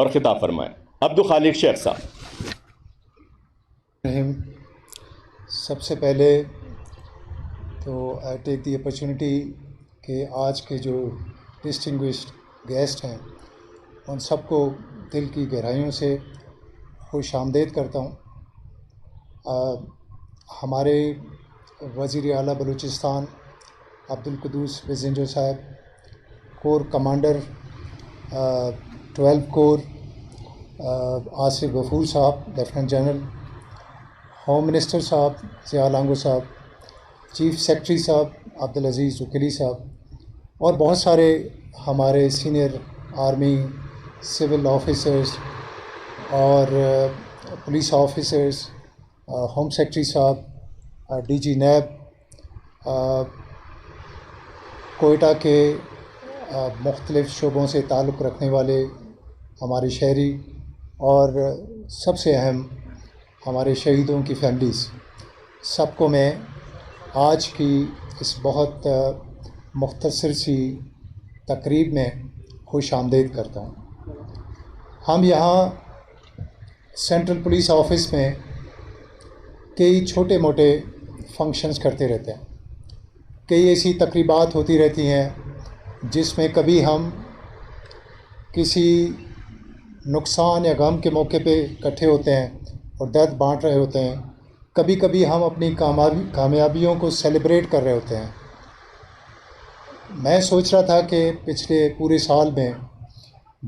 اور خطاب فرمائیں۔ عبدالخالق شیخ صاحب۔ سب سے پہلے تو آئی ٹیک دی اپرچونٹی کہ آج کے جو ڈسٹنگوشڈ گیسٹ ہیں ان سب کو دل کی گہرائیوں سے خوش آمدید کرتا ہوں۔ ہمارے وزیر اعلیٰ بلوچستان عبدالقدوس بزنجو صاحب، کور کمانڈر 12 کور آصف غفور صاحب لیفٹیننٹ جنرل، ہوم منسٹر صاحب ضیاء لانگو صاحب، چیف سیکرٹری صاحب عبدالعزیز وکیلی صاحب، اور بہت سارے ہمارے سینئر آرمی سول آفیسرز اور پولیس آفیسرز، ہوم سیکرٹری صاحب، ڈی جی نیب، کوئٹہ کے مختلف شعبوں سے تعلق رکھنے والے ہمارے شہری، اور سب سے اہم ہمارے شہیدوں کی فیملیز، سب کو میں آج کی اس بہت مختصر سی تقریب میں خوش آمدید کرتا ہوں۔ ہم یہاں سینٹرل پولیس آفس میں کئی چھوٹے موٹے فنکشنز کرتے رہتے ہیں، کئی ایسی تقریبات ہوتی رہتی ہیں جس میں کبھی ہم کسی نقصان یا غم کے موقع پہ اکٹھے ہوتے ہیں اور درد بانٹ رہے ہوتے ہیں، کبھی کبھی ہم اپنی کامیابیوں کو سیلیبریٹ کر رہے ہوتے ہیں۔ میں سوچ رہا تھا کہ پچھلے پورے سال میں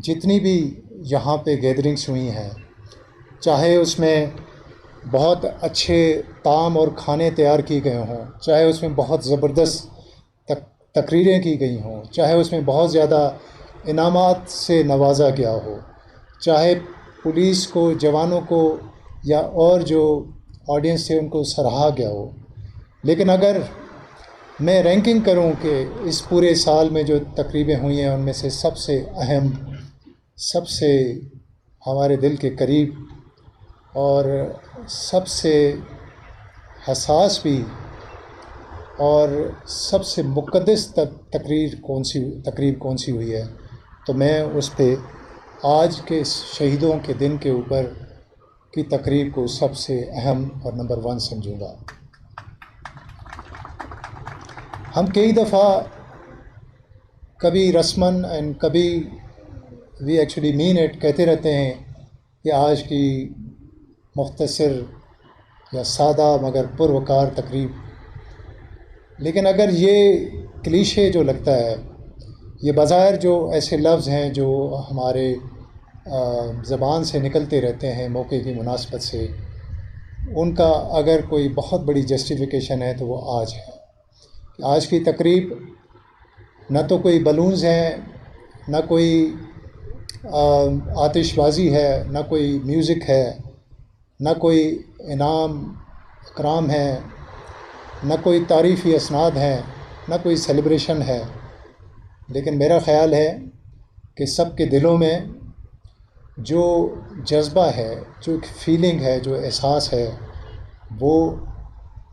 جتنی بھی یہاں پہ گیدرنگس ہوئی ہیں، چاہے اس میں بہت اچھے طعام اور کھانے تیار کیے گئے ہوں، چاہے اس میں بہت زبردست تقریریں کی گئی ہوں، چاہے اس میں بہت زیادہ انعامات سے نوازا گیا ہو، چاہے پولیس کو، جوانوں کو یا اور جو آڈینس سے ان کو سراہا گیا ہو، لیکن اگر میں رینکنگ کروں کہ اس پورے سال میں جو تقریبیں ہوئی ہیں ان میں سے سب سے اہم، سب سے ہمارے دل کے قریب اور سب سے حساس بھی اور سب سے مقدس تقریب کون سی ہوئی ہے، تو میں اس پہ آج کے شہیدوں کے دن کے اوپر کی تقریب کو سب سے اہم اور نمبر 1 سمجھوں گا۔ ہم کئی دفعہ کبھی رسماً اینڈ کبھی وی ایکچولی مین اٹ کہتے رہتے ہیں کہ آج کی مختصر یا سادہ مگر پروقار تقریب، لیکن اگر یہ کلیشے جو لگتا ہے، یہ بظاہر جو ایسے لفظ ہیں جو ہمارے زبان سے نکلتے رہتے ہیں موقع کی مناسبت سے، ان کا اگر کوئی بہت بڑی جسٹیفیکیشن ہے تو وہ آج ہے۔ آج کی تقریب نہ تو کوئی بلونز ہیں، نہ کوئی آتش بازی ہے، نہ کوئی میوزک ہے، نہ کوئی انعام اکرام ہے، نہ کوئی تعریفی اسناد ہیں، نہ کوئی سیلیبریشن ہے، لیکن میرا خیال ہے کہ سب کے دلوں میں جو جذبہ ہے، جو فیلنگ ہے، جو احساس ہے، وہ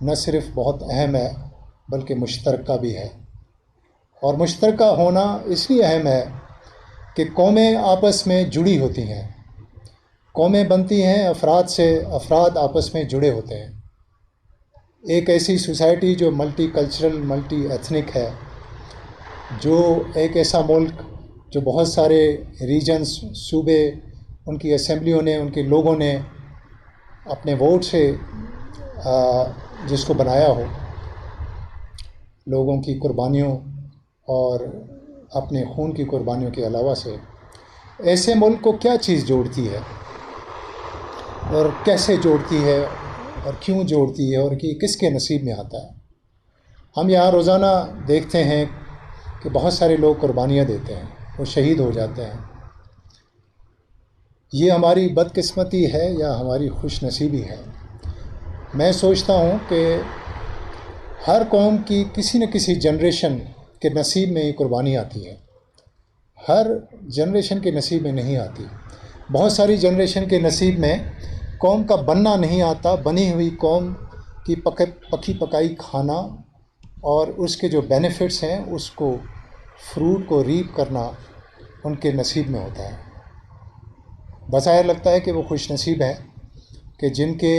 نہ صرف بہت اہم ہے بلکہ مشترکہ بھی ہے۔ اور مشترکہ ہونا اس لیے اہم ہے کہ قومیں آپس میں جڑی ہوتی ہیں، قومیں بنتی ہیں افراد سے، افراد آپس میں جڑے ہوتے ہیں۔ ایک ایسی سوسائٹی جو ملٹی کلچرل، ملٹی ایتھنک ہے، جو ایک ایسا ملک جو بہت سارے ریجنز، صوبے، ان کی اسمبلیوں نے، ان کے لوگوں نے اپنے ووٹ سے جس کو بنایا ہو، لوگوں کی قربانیوں اور اپنے خون کی قربانیوں کے علاوہ سے، ایسے ملک کو کیا چیز جوڑتی ہے اور کیسے جوڑتی ہے اور کیوں جوڑتی ہے اور کس کے نصیب میں آتا ہے۔ ہم یہاں روزانہ دیکھتے ہیں کہ بہت سارے لوگ قربانیاں دیتے ہیں، وہ شہید ہو جاتے ہیں۔ یہ ہماری بدقسمتی ہے یا ہماری خوش نصیبی ہے؟ میں سوچتا ہوں کہ ہر قوم کی کسی نہ کسی جنریشن کے نصیب میں یہ قربانی آتی ہے، ہر جنریشن کے نصیب میں نہیں آتی۔ بہت ساری جنریشن کے نصیب میں قوم کا بننا نہیں آتا، بنی ہوئی قوم کی پکی پکائی کھانا اور اس کے جو بینیفٹس ہیں، اس کو، فروٹ کو ریپ کرنا ان کے نصیب میں ہوتا ہے۔ بظاہر لگتا ہے کہ وہ خوش نصیب ہیں کہ جن کے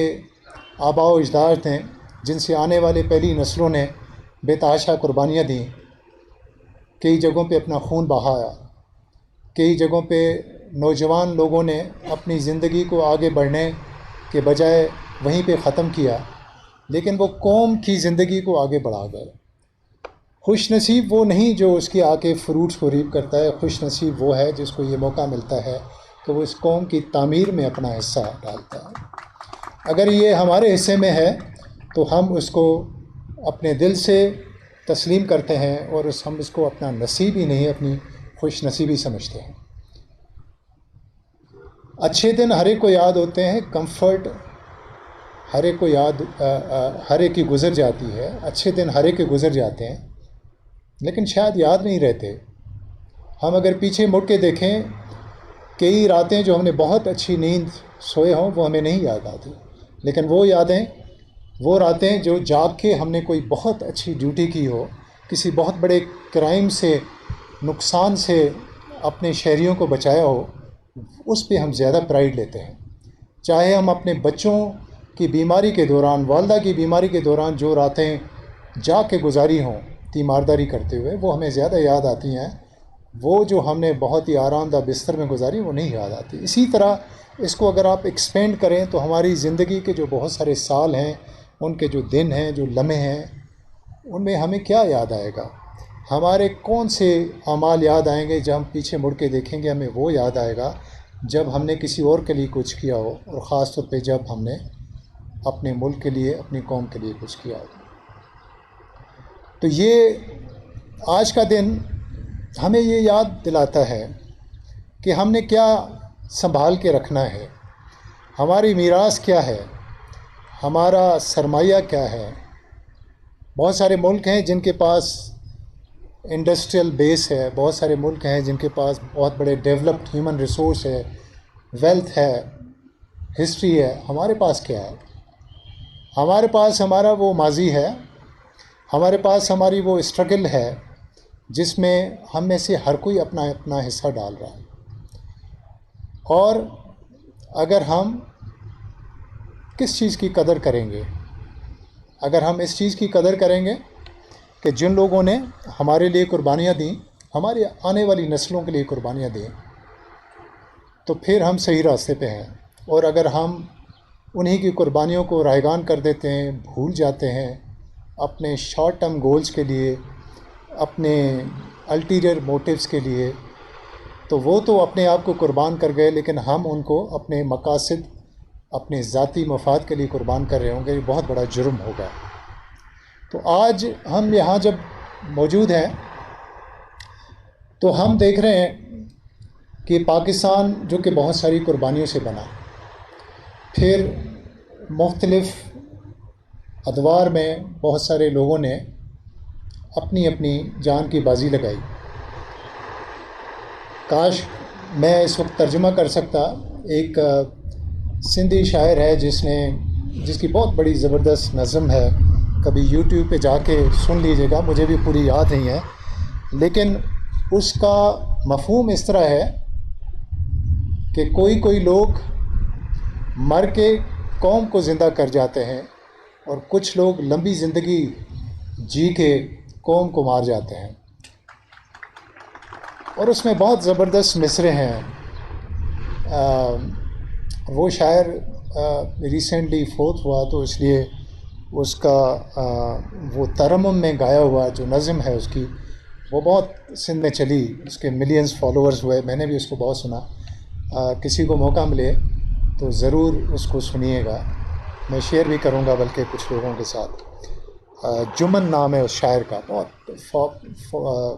آباء و اجداد ہیں، جن سے آنے والے پہلی نسلوں نے بے تحاشا قربانیاں دیں، کئی جگہوں پہ اپنا خون بہایا، کئی جگہوں پہ نوجوان لوگوں نے اپنی زندگی کو آگے بڑھنے کے بجائے وہیں پہ ختم کیا، لیکن وہ قوم کی زندگی کو آگے بڑھا گئے۔ خوش نصیب وہ نہیں جو اس کی آ کے فروٹس کو ریپ کرتا ہے، خوش نصیب وہ ہے جس کو یہ موقع ملتا ہے کہ وہ اس قوم کی تعمیر میں اپنا حصہ ڈالتا ہے۔ اگر یہ ہمارے حصے میں ہے تو ہم اس کو اپنے دل سے تسلیم کرتے ہیں اور ہم اس کو اپنا نصیب ہی نہیں، اپنی خوش نصیبی سمجھتے ہیں۔ اچھے دن ہر ایک کو یاد ہوتے ہیں، کمفرٹ ہر ایک کو ہر ایک کی گزر جاتی ہے، اچھے دن ہر ایک کے گزر جاتے ہیں، لیکن شاید یاد نہیں رہتے۔ ہم اگر پیچھے مڑ کے دیکھیں، کئی راتیں جو ہم نے بہت اچھی نیند سوئے ہوں وہ ہمیں نہیں یاد آتی، لیکن وہ یادیں، وہ راتیں جو جاگ کے ہم نے کوئی بہت اچھی ڈیوٹی کی ہو، کسی بہت بڑے کرائم سے، نقصان سے اپنے شہریوں کو بچایا ہو، اس پہ ہم زیادہ پرائیڈ لیتے ہیں۔ چاہے ہم اپنے بچوں کی بیماری کے دوران، والدہ کی بیماری کے دوران جو راتیں جاگ کے گزاری ہوں تیمارداری کرتے ہوئے، وہ ہمیں زیادہ یاد آتی ہیں، وہ جو ہم نے بہت ہی آرام دہ بستر میں گزاری وہ نہیں یاد آتی۔ اسی طرح اس کو اگر آپ ایکسپینڈ کریں تو ہماری زندگی کے جو بہت سارے سال ہیں، ان کے جو دن ہیں، جو لمحے ہیں، ان میں ہمیں کیا یاد آئے گا؟ ہمارے کون سے اعمال یاد آئیں گے؟ جب ہم پیچھے مڑ کے دیکھیں گے ہمیں وہ یاد آئے گا جب ہم نے کسی اور کے لیے کچھ کیا ہو، اور خاص طور پہ جب ہم نے اپنے ملک کے لیے، اپنی قوم کے لیے کچھ کیا ہو۔ تو یہ آج کا دن ہمیں یہ یاد دلاتا ہے کہ ہم نے کیا سنبھال کے رکھنا ہے، ہماری میراث کیا ہے، ہمارا سرمایہ کیا ہے۔ بہت سارے ملک ہیں جن کے پاس انڈسٹریل بیس ہے، بہت سارے ملک ہیں جن کے پاس بہت بڑے ڈیولپڈ ہیومن ریسورس ہے، ویلتھ ہے، ہسٹری ہے۔ ہمارے پاس کیا ہے؟ ہمارے پاس ہمارا وہ ماضی ہے، ہمارے پاس ہماری وہ اسٹرگل ہے جس میں ہم میں سے ہر کوئی اپنا اپنا حصہ ڈال رہا ہے۔ اور اگر ہم کس چیز کی قدر کریں گے، اگر ہم اس چیز کی قدر کریں گے کہ جن لوگوں نے ہمارے لیے قربانیاں دیں، ہماری آنے والی نسلوں کے لیے قربانیاں دیں، تو پھر ہم صحیح راستے پہ ہیں۔ اور اگر ہم انہی کی قربانیوں کو رائیگان کر دیتے ہیں، بھول جاتے ہیں اپنے شارٹ ٹرم گولز کے لیے، اپنے الٹیریئر موٹیوز کے لیے، تو وہ تو اپنے آپ کو قربان کر گئے، لیکن ہم ان کو اپنے مقاصد، اپنے ذاتی مفاد کے لیے قربان کر رہے ہوں گے۔ یہ بہت بڑا جرم ہوگا۔ تو آج ہم یہاں جب موجود ہیں تو ہم دیکھ رہے ہیں کہ پاکستان جو کہ بہت ساری قربانیوں سے بنا، پھر مختلف ادوار میں بہت سارے لوگوں نے اپنی اپنی جان کی بازی لگائی۔ کاش میں اس وقت ترجمہ کر سکتا۔ ایک سندھی شاعر ہے جس کی بہت بڑی زبردست نظم ہے، کبھی یوٹیوب پہ جا کے سن لیجیے گا، مجھے بھی پوری یاد نہیں ہے، لیکن اس کا مفہوم اس طرح ہے کہ کوئی لوگ مر کے قوم کو زندہ کر جاتے ہیں، اور کچھ لوگ لمبی زندگی جی کے قوم کو مار جاتے ہیں۔ اور اس میں بہت زبردست مصرعے ہیں۔ وہ شاعر ریسنٹلی فوت ہوا، تو اس لیے اس کا وہ ترنم میں گایا ہوا جو نظم ہے اس کی، وہ بہت سندھ میں چلی، اس کے ملینز فالوورز ہوئے، میں نے بھی اس کو بہت سنا۔ کسی کو موقع ملے تو ضرور اس کو سنیے گا، میں شیئر بھی کروں گا بلکہ کچھ لوگوں کے ساتھ۔ جمن نام ہے اس شاعر کا، بہت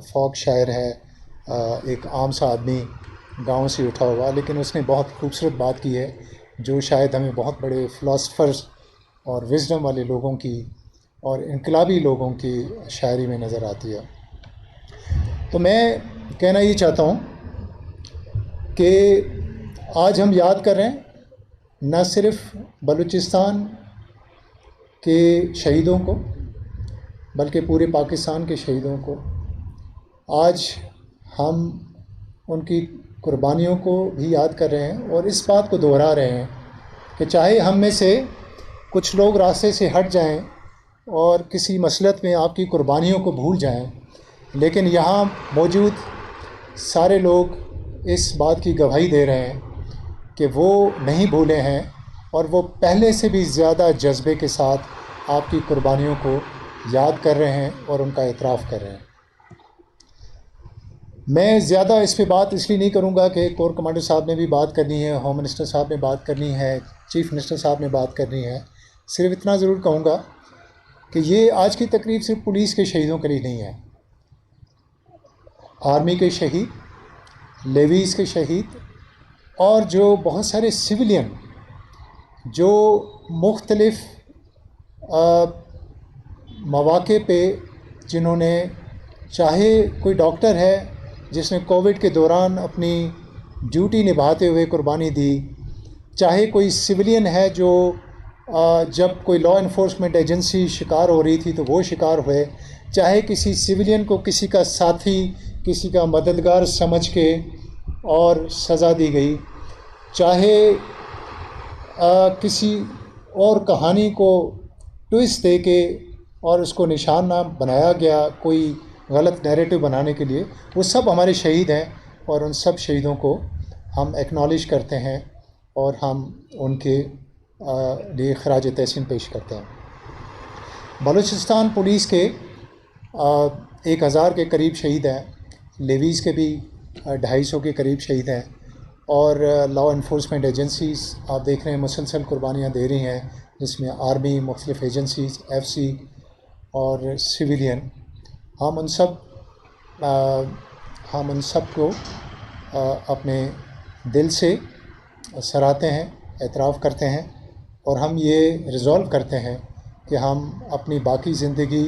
فوک شاعر ہے، ایک عام سا آدمی گاؤں سے اٹھا ہوا، لیکن اس نے بہت خوبصورت بات کی ہے جو شاید ہمیں بہت بڑے فلاسفرز اور وزڈم والے لوگوں کی اور انقلابی لوگوں کی شاعری میں نظر آتی ہے۔ تو میں کہنا یہ چاہتا ہوں کہ آج ہم یاد کر رہے ہیں نہ صرف بلوچستان کے شہیدوں کو بلکہ پورے پاکستان کے شہیدوں کو۔ آج ہم ان کی قربانیوں کو بھی یاد کر رہے ہیں اور اس بات کو دہرا رہے ہیں کہ چاہے ہم میں سے کچھ لوگ راستے سے ہٹ جائیں اور کسی مصلحت میں آپ کی قربانیوں کو بھول جائیں، لیکن یہاں موجود سارے لوگ اس بات کی گواہی دے رہے ہیں کہ وہ نہیں بھولے ہیں اور وہ پہلے سے بھی زیادہ جذبے کے ساتھ آپ کی قربانیوں کو یاد کر رہے ہیں اور ان کا اعتراف کر رہے ہیں۔ میں زیادہ اس پہ بات اس لیے نہیں کروں گا کہ کور کمانڈر صاحب نے بھی بات کرنی ہے، ہوم منسٹر صاحب نے بات کرنی ہے، چیف منسٹر صاحب نے بات کرنی ہے۔ صرف اتنا ضرور کہوں گا کہ یہ آج کی تقریب صرف پولیس کے شہیدوں کے لیے نہیں ہے، آرمی کے شہید، لیویز کے شہید اور جو بہت سارے سویلین جو مختلف مواقع پہ جنہوں نے، چاہے کوئی ڈاکٹر ہے جس نے کووڈ کے دوران اپنی ڈیوٹی نبھاتے ہوئے قربانی دی، چاہے کوئی سویلین ہے جو جب کوئی لا انفورسمنٹ ایجنسی شکار ہو رہی تھی تو وہ شکار ہوئے، چاہے کسی سویلین کو کسی کا ساتھی، کسی کا مددگار سمجھ کے اور سزا دی گئی، چاہے کسی اور کہانی کو ٹوئسٹ دے کے اور اس کو نشانہ بنایا گیا کوئی غلط نیریٹو بنانے کے لیے، وہ سب ہمارے شہید ہیں اور ان سب شہیدوں کو ہم ایکنالج کرتے ہیں اور ہم ان کے لیے خراج تحسین پیش کرتے ہیں۔ بلوچستان پولیس کے 1000 کے قریب شہید ہیں، لیویز کے بھی 250 کے قریب شہید ہیں، اور لا انفورسمنٹ ایجنسیز آپ دیکھ رہے ہیں مسلسل قربانیاں دے رہی ہیں، جس میں آرمی، مختلف ایجنسیز، FCC اور سویلین۔ ہم ان سب کو اپنے دل سے سراہتے ہیں، اعتراف کرتے ہیں، اور ہم یہ ریزولو کرتے ہیں کہ ہم اپنی باقی زندگی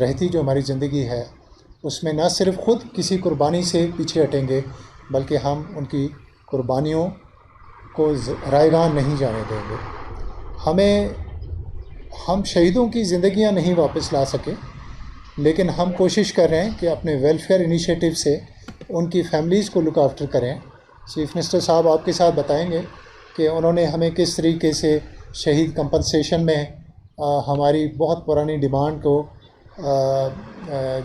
رہتی جو ہماری زندگی ہے اس میں نہ صرف خود کسی قربانی سے پیچھے ہٹیں گے، بلکہ ہم ان کی قربانیوں کو رائیگاں نہیں جانے دیں گے۔ ہم شہیدوں کی زندگیاں نہیں واپس لا سکے، لیکن ہم کوشش کر رہے ہیں کہ اپنے ویلفیئر انیشیٹو سے ان کی فیملیز کو لک آفٹر کریں۔ چیف منسٹر صاحب آپ کے ساتھ بتائیں گے کہ انہوں نے ہمیں کس طریقے سے شہید کمپنسیشن میں ہماری بہت پرانی ڈیمانڈ کو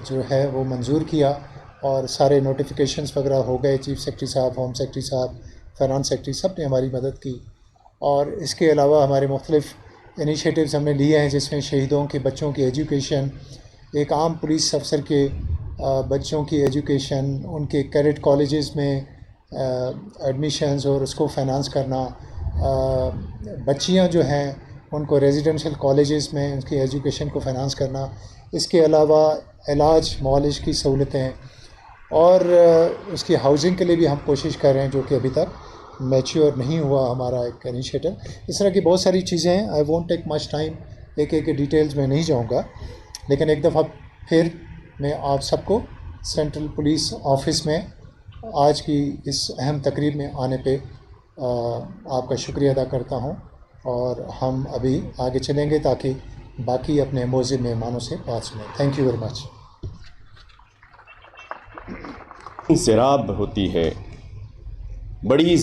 جو ہے وہ منظور کیا، اور سارے نوٹیفیکیشنز وغیرہ ہو گئے۔ چیف سیکرٹری صاحب، ہوم سیکرٹری صاحب، فائنانس سیکرٹری، سب نے ہماری مدد کی، اور اس کے علاوہ ہمارے مختلف انیشیٹوز ہم نے لیے ہیں جس میں شہیدوں کے بچوں کی ایجوکیشن، ایک عام پولیس افسر کے بچوں کی ایجوکیشن، ان کے کیڈٹ کالجز میں ایڈمیشنز اور اس کو فائنانس کرنا، بچیاں جو ہیں ان کو ریزیڈنشل کالجز میں ان کی ایجوکیشن کو فائنانس کرنا، اس کے علاوہ علاج معالج کی سہولتیں، اور اس کی ہاؤسنگ کے لیے بھی ہم کوشش کر رہے ہیں، جو کہ ابھی تک میچیور نہیں ہوا ہمارا ایک انیشیٹو۔ اس طرح کی بہت ساری چیزیں ہیں۔ I won't take much time, ایک ڈیٹیلز میں نہیں جاؤں گا، لیکن ایک دفعہ پھر میں آپ سب کو سینٹرل پولیس آفس میں آج کی اس اہم تقریب میں آنے پہ آپ کا شکریہ ادا کرتا ہوں، اور ہم ابھی آگے چلیں گے تاکہ باقی اپنے معزز مہمانوں سے بات سنیں۔ Thank you very much. سیراب ہوتی ہے، بڑی